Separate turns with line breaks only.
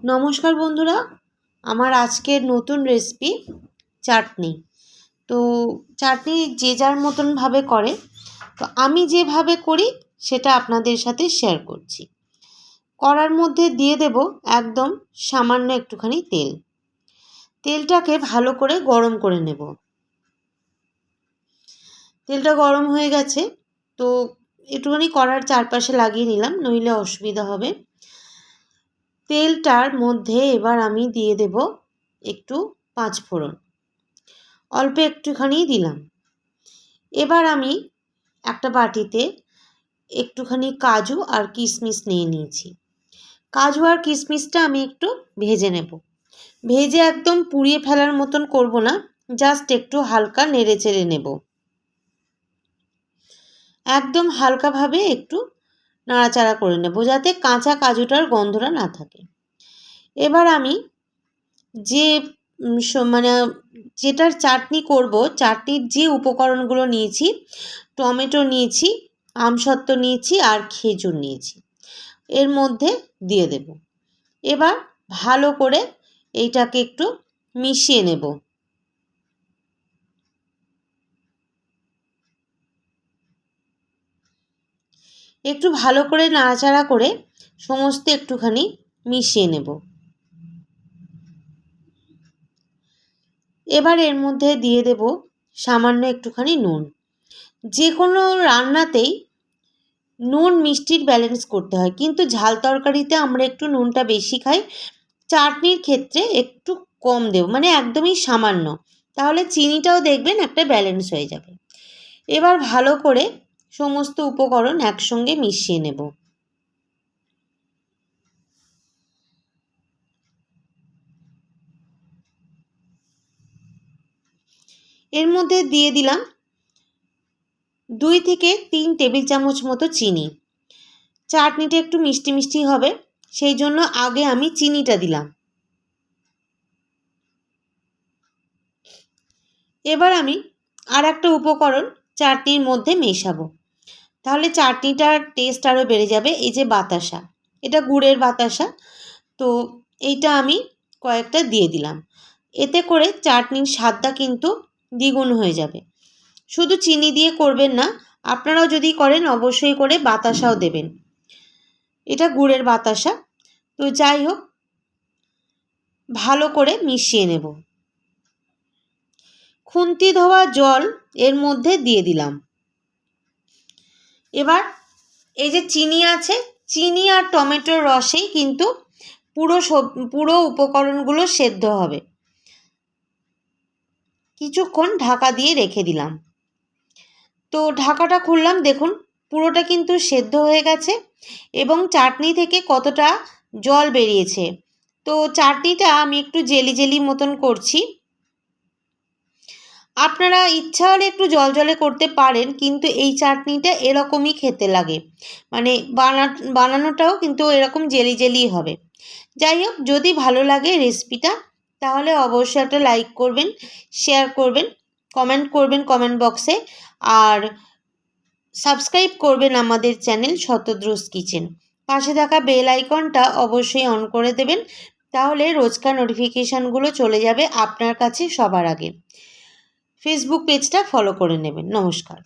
নমস্কার বন্ধুরা, আমার আজকের নতুন রেসিপি চাটনি। তো চাটনি যে যার মতনভাবে করে, তো আমি যেভাবে করি সেটা আপনাদের সাথে শেয়ার করছি। কড়ার মধ্যে দিয়ে দেব একদম সামান্য একটুখানি তেল। তেলটাকে ভালো করে গরম করে নেব। তেলটা গরম হয়ে গেছে, তো একটুখানি কড়ার চারপাশে লাগিয়ে নিলাম, নইলে অসুবিধা হবে। তেলটার মধ্যে এবার আমি দিয়ে দেব একটু পাঁচফোড়ন, অল্প একটুখানি দিলাম। এবার আমি একটা বাটিতে একটুখানি কাজু আর কিশমিশ নিয়ে নিয়েছি। কাজু আর কিশমিশটা আমি একটু ভেজে নেব। ভেজে একদম পুড়িয়ে ফেলার মতন করব না, জাস্ট একটু হালকা নেড়ে চেড়ে নেব। একদম হালকাভাবে একটু নাড়াচাড়া করে নেব, যাতে কাঁচা কাজুটার গন্ধটা না থাকে। এবার আমি যে যেটার চাটনি করব, চাটনির যে উপকরণগুলো নিয়েছি, টমেটো নিয়েছি, আমসত্ত্ব নিয়েছি আর খেজুর নিয়েছি, এর মধ্যে দিয়ে দেব। এবার ভালো করে এইটাকে একটু মিশিয়ে নেব। একটু ভালো করে নাড়াচাড়া করে সমস্ত একটুখানি মিশিয়ে নেব। এবার এর মধ্যে দিয়ে দেব সামান্য একটুখানি নুন। যে কোনো রান্নাতেই নুন মিষ্টির ব্যালেন্স করতে হয়, কিন্তু ঝাল তরকারিতে আমরা একটু নুনটা বেশি খাই, চাটনির ক্ষেত্রে একটু কম দেব, মানে একদমই সামান্য। তাহলে চিনিটাও দেখবেন একটা ব্যালেন্স হয়ে যাবে। এবার ভালো করে সমস্ত উপকরণ একসঙ্গে মিশিয়ে নেব। এর মধ্যে দিয়ে দিলাম 2 থেকে 3 টেবিল চামচ মতো চিনি। চাটনিটা একটু মিষ্টি মিষ্টি হবে, সেই জন্য আগে আমি চিনিটা দিলাম। এবার আমি আর একটা উপকরণ চাটনির মধ্যে মেশাবো, তাহলে চাটনিটার টেস্ট আরও বেড়ে যাবে। এই যে বাতাসা, এটা গুড়ের বাতাসা, তো এইটা আমি কয়েকটা দিয়ে দিলাম। এতে করে চাটনির স্বাদটা কিন্তু দ্বিগুণ হয়ে যাবে। শুধু চিনি দিয়ে করবেন না, আপনারাও যদি করেন অবশ্যই করে বাতাসাও দেবেন। এটা গুড়ের বাতাসা। তো যাই হোক, ভালো করে মিশিয়ে নেব। খুন্তি ধোয়া জল এর মধ্যে দিয়ে দিলাম। এবার এই যে চিনি আছে, চিনি আর টমেটোর রসেই কিন্তু পুরো উপকরণগুলো সেদ্ধ হবে। কিছুক্ষণ ঢাকা দিয়ে রেখে দিলাম। তো ঢাকাটা খুললাম, দেখুন পুরোটা কিন্তু সেদ্ধ হয়ে গেছে এবং চাটনি থেকে কতটা জল বেরিয়েছে। তো চাটনিটা আমি একটু জেলি জেলি মতন করছি। আপনারা ইচ্ছা হলে একটু জল জলে করতে পারেন, কিন্তু এই চাটনিটা এরকমই খেতে লাগে, মানে বানানোটাও কিন্তু এরকম জেলি জেলি হবে। যাই হোক, যদি ভালো লাগে রেসিপিটা, তাহলে অবশ্যই একটা লাইক করবেন, শেয়ার করবেন, কমেন্ট করবেন কমেন্ট বক্সে, আর সাবস্ক্রাইব করবেন আমাদের চ্যানেল শতদ্রুস কিচেন। পাশে থাকা বেল আইকনটা অবশ্যই অন করে দেবেন, তাহলে রোজকার নোটিফিকেশানগুলো চলে যাবে আপনার কাছে সবার আগে। ফেসবুক পেজটা ফলো করে নেবেন। নমস্কার।